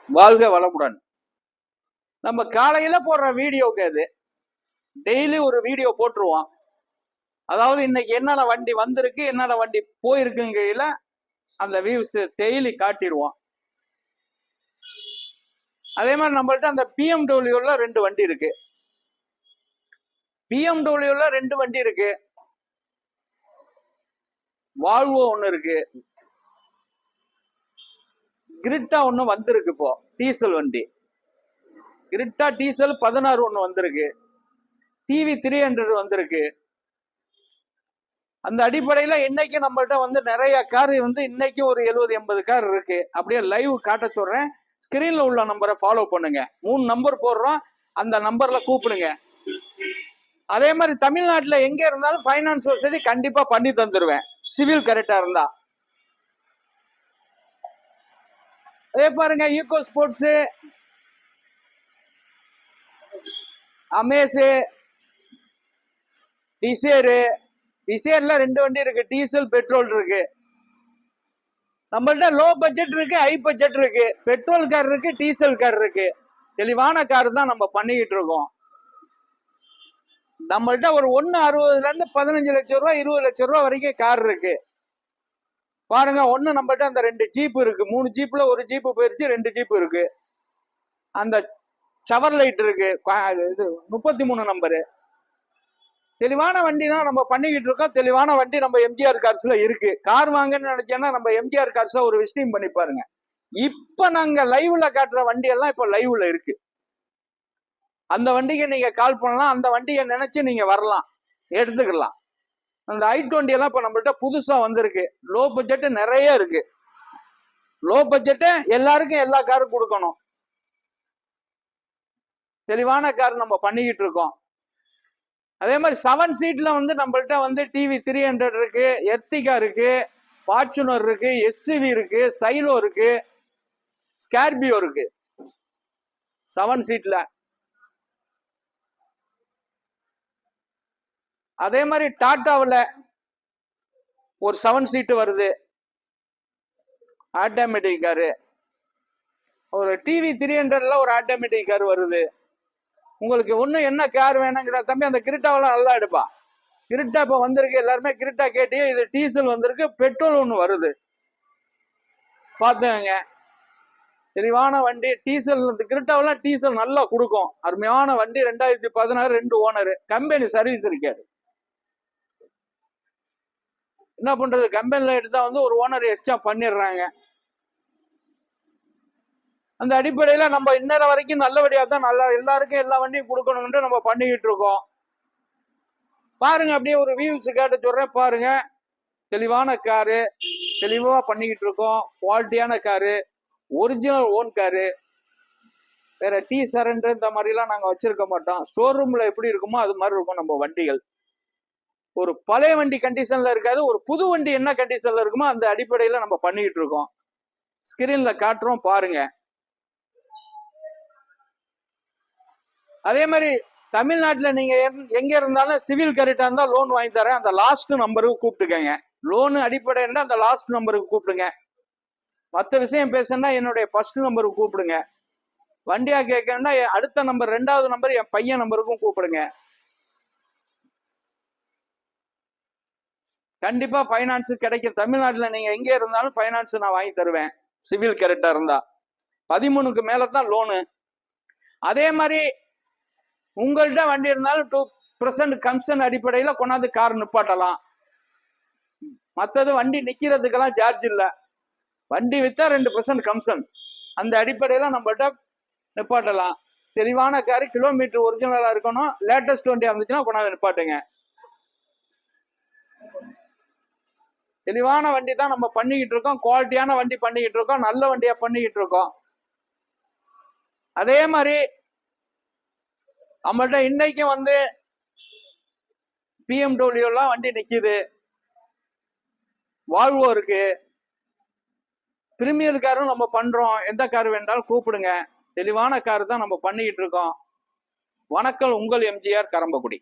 வாழ்க வளமுடன். நம்ம காலையில போடுற வீடியோக்கு அது டெய்லி ஒரு வீடியோ போட்டுருவோம். அதாவது இன்னைக்கு என்னென்ன வண்டி வந்திருக்கு, என்னென்ன வண்டி போயிருக்குங்கையில அந்த வியூஸ் டெய்லி காட்டிடுவோம். அதே மாதிரி நம்மள்ட்ட அந்த பிஎம்டபிள்யூல 2 வண்டி இருக்கு. பிஎம்டபிள்யூல 2 வண்டி இருக்கு. வால்வோ ஒண்ணு இருக்கு. கிரிட்டா ஒண்ணு வந்திருக்கு. இப்போ டீசல் வண்டி கிரிட்டா டீசல் 16 ஒண்ணு வந்திருக்கு. டிவி 300 வந்திருக்கு. அந்த அடிப்படையில இன்னைக்கு நம்மள்ட்ட வந்து நிறைய கார் வந்து இன்னைக்கு ஒரு 70-80 கார் இருக்கு. அப்படியே லைவ் காட்ட சொல்றேன். ஸ்கிரீன்ல உள்ள நம்பரை ஃபாலோ பண்ணுங்க. 3 நம்பர் போடுறோம், அந்த நம்பர்ல கூப்பிடுங்க. அதே மாதிரி தமிழ்நாட்டுல எங்க இருந்தாலும் பைனான்ஸ் வசதி கண்டிப்பா பண்ணி தந்துருவேன், சிவில் கரெக்டா இருந்தா. அதே பாருங்க, ஈகோ ஸ்போர்ட்ஸ், அமேஸ், டிசைர்ல 2 வண்டி இருக்கு. டீசல் பெட்ரோல் இருக்கு. நம்மள்ட்ட லோ பட்ஜெட் இருக்கு, ஹை பட்ஜெட் இருக்கு. பெட்ரோல் கார் இருக்கு, டீசல் கார் இருக்கு. தெளிவான கார் தான் நம்ம பண்ணிக்கிட்டு இருக்கோம். நம்மள்ட்ட ஒரு 1.60 இருந்து 15 லட்சம் ரூபாய் 20 லட்சம் ரூபாய் வரைக்கும் கார் இருக்கு. பாருங்க, ஒண்ணு நம்மள்ட்ட அந்த 2 ஜீப் இருக்கு. 3 ஜீப்ல ஒரு ஜீப் போயிருச்சு, 2 ஜீப் இருக்கு. அந்த சவர் லைட் இருக்கு. இது 33 நம்பரு. தெளிவான வண்டி தான் நம்ம பண்ணிக்கிட்டு இருக்கோம். தெளிவான வண்டி நம்ம எம்ஜிஆர் கார்ஸ்ல இருக்கு. கார் வாங்கன்னு நினைச்சேன்னா நம்ம எம்ஜிஆர் கார்ஸா ஒரு விசிட்டிங் பண்ணி பாருங்க. இப்ப நாங்க லைவ்ல காட்டுற வண்டி எல்லாம் இப்ப லைவ்ல இருக்கு. அந்த வண்டிக்கு நீங்க கால் பண்ணலாம். அந்த வண்டியை நினைச்சு நீங்க வரலாம், எடுத்துக்கலாம். அந்த i20 எல்லாம் இப்ப நம்மள்ட்ட புதுசா வந்திருக்கு. லோ பட்ஜெட் நிறைய இருக்கு. லோ பட்ஜெட் எல்லாருக்கும் எல்லா காரும் கொடுக்கணும். தெளிவான கார் நம்ம பண்ணிக்கிட்டு இருக்கோம். அதே மாதிரி 7 சீட்ல வந்து நம்மள்ட்ட வந்து டிவி 300 இருக்கு, எர்டிகா இருக்கு, ஃபார்ச்சுனர் இருக்கு, எஸ்யூவி இருக்கு, சைலோ இருக்கு, ஸ்கார்பியோ இருக்கு 7 சீட்ல. அதே மாதிரி டாட்டாவில் ஒரு 7 சீட்டு வருது, ஆட்டோமேட்டிக் காரு. ஒரு டிவி 300ல ஒரு ஆட்டோமேட்டிக் கார் வருது. உங்களுக்கு ஒன்றும் என்ன கார் வேணுங்கிற தம்பி, அந்த கிரிட்டாவெல்லாம் நல்லா எடுப்பா. கிரிட்டா இப்போ வந்திருக்கு. எல்லாருமே கிரிட்டா கேட்டியே. இது டீசல் வந்திருக்கு, பெட்ரோல் ஒன்று வருது. பார்த்துங்க, தெளிவான வண்டி. டீசல் கிரிட்டாவெல்லாம் டீசல் நல்லா கொடுக்கும். அருமையான வண்டி. 2016, 2 ஓனர். கம்பெனி சர்வீஸ் இருக்காது. என்ன பண்றது, கம்பெனில எடுத்தா வந்து ஒரு ஓனர் எக்ஸ்ட்ரா பண்ணிடுறாங்க. அந்த அடிப்படையில நம்ம இன்னொரு வரைக்கும் நல்லபடியா தான் நல்லா எல்லாருக்கும் எல்லா வண்டியும் கொடுக்கணும்னு நம்ம பண்ணிக்கிட்டு இருக்கோம். பாருங்க, அப்படியே ஒரு வியூஸ் கேட்டு சொல்றேன் பாருங்க. தெளிவான காரு, தெளிவா பண்ணிக்கிட்டு இருக்கோம். குவாலிட்டியான காரு, ஒரிஜினல் ஓன் காரு. வேற டி சரண்டர் இந்த மாதிரி எல்லாம் நாங்க வச்சிருக்க மாட்டோம். ஸ்டோர் ரூம்ல எப்படி இருக்குமோ அது மாதிரி இருக்கும் நம்ம வண்டிகள். ஒரு பழைய வண்டி கண்டிஷன்ல இருக்காது. ஒரு புது வண்டி என்ன கண்டிஷன்ல இருக்குமோ அந்த அடிப்படையில நம்ம பண்ணிக்கிட்டு இருக்கோம். ஸ்கிரீன்ல காட்டுறோம் பாருங்க. அதே மாதிரி தமிழ்நாட்டுல நீங்க எங்க இருந்தாலும் சிவில் கரெக்டா இருந்தா லோன் வாங்கி தரேன். அந்த லாஸ்ட் நம்பருக்கு கூப்பிட்டுக்கங்க. லோனு அடிப்படைன்னா அந்த லாஸ்ட் நம்பருக்கு கூப்பிடுங்க. மற்ற விஷயம் பேசுனா என்னுடைய ஃபர்ஸ்ட் நம்பருக்கு கூப்பிடுங்க. வண்டியா கேட்கணும்னா அடுத்த நம்பர், 2வது நம்பர் என் பையன் நம்பருக்கும் கூப்பிடுங்க. கண்டிப்பா பைனான்ஸ் கிடைக்கும். தமிழ்நாட்டுல நீங்க எங்க இருந்தாலும் பைனான்ஸ் நான் வாங்கி தருவேன், சிவில் கரெக்டா இருந்தா. 13க்கு மேலதான் லோனு. அதே மாதிரி உங்கள்கிட்ட வண்டி இருந்தாலும் 2% கமிஷன் அடிப்படையில கொண்டாந்து கார் நிப்பாட்டலாம். மற்றது வண்டி நிக்கிறதுக்கெல்லாம் சார்ஜ் இல்லை. வண்டி வித்தா 2% கமிஷன். அந்த அடிப்படையில நம்மள்ட்ட நிப்பாட்டலாம். தெளிவான காரு, கிலோமீட்டர் ஒரிஜினலா இருக்கணும். லேட்டஸ்ட் வண்டி இருந்துச்சுன்னா கொண்டாந்து நிப்பாட்டுங்க. தெளிவான வண்டி தான் நம்ம பண்ணிக்கிட்டு இருக்கோம். குவாலிட்டியான வண்டி பண்ணிக்கிட்டு இருக்கோம். நல்ல வண்டியா பண்ணிக்கிட்டு இருக்கோம். அதே மாதிரி நம்மள்ட்ட இன்னைக்கு வந்து பிஎம்டபிள்யூ எல்லாம் வண்டி நிக்குது. வால்வோ இருக்கு. பிரீமியர் காரும் நம்ம பண்றோம். எந்த கார் வேண்டாலும் கூப்பிடுங்க. தெளிவான கார் தான் நம்ம பண்ணிக்கிட்டு இருக்கோம். வணக்கம், உங்கள் எம்ஜிஆர் கரம்பக்குடி.